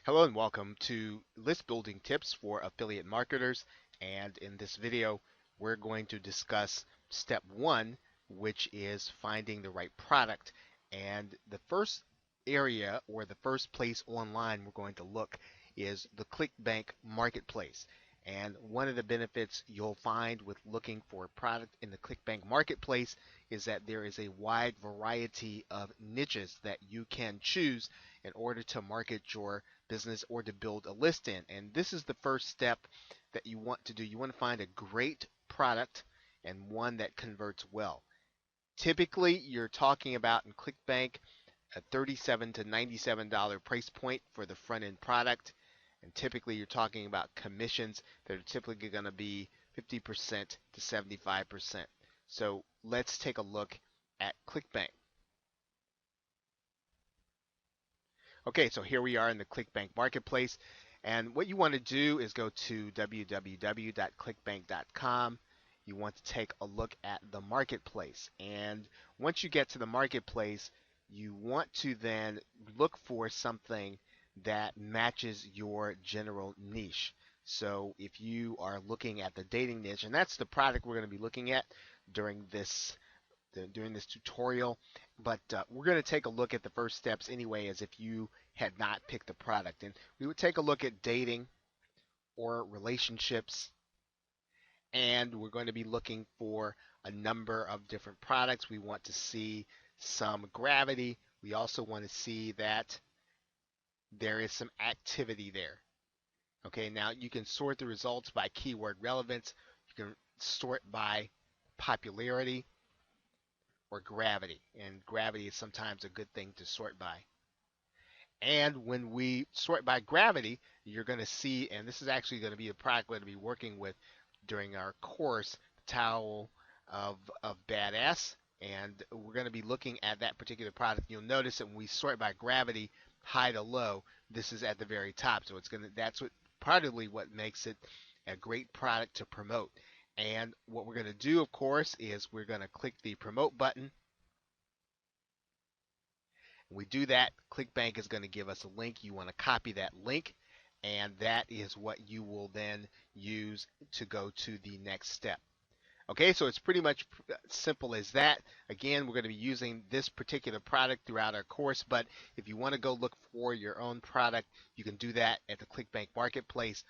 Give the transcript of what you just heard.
Hello and welcome to list building tips for affiliate marketers. And in this video, we're going to discuss step one, which is finding the right product. And the first area or the first place online we're going to look is the Clickbank marketplace. And one of the benefits you'll find with looking for a product in the Clickbank marketplace is that there is a wide variety of niches that you can choose in order to market your business or to build a list in. And this is the first step that you want to do. You want to find a great product and one that converts well. Typically, you're talking about in ClickBank a $37 to $97 price point for the front end product. And typically, you're talking about commissions that are typically going to be 50% to 75%. So let's take a look at ClickBank. Okay, so here we are in the ClickBank marketplace. And what you want to do is go to www.clickbank.com. You want to take a look at the marketplace. And once you get to the marketplace, you want to then look for something that matches your general niche. So if you are looking at the dating niche, and that's the product we're going to be looking at during this tutorial, but we're going to take a look at the first steps anyway as if you had not picked the product. And we would take a look at dating or relationships, and we're going to be looking for a number of different products. We want to see some gravity. We also want to see that there is some activity there. Okay, now you can sort the results by keyword relevance. You can sort by popularity or gravity, and gravity is sometimes a good thing to sort by. And when we sort by gravity, you're going to see, and this is actually going to be a product we're going to be working with during our course, the Towel of Badass, and we're going to be looking at that particular product. You'll notice that when we sort by gravity, high to low, this is at the very top. So that's what partly what makes it a great product to promote. And what we're going to do, of course, is we're going to click the promote button. When we do that, ClickBank is going to give us a link. You want to copy that link, and that is what you will then use to go to the next step. Okay, so it's pretty much simple as that. Again, we're going to be using this particular product throughout our course, but if you want to go look for your own product, you can do that at the ClickBank Marketplace.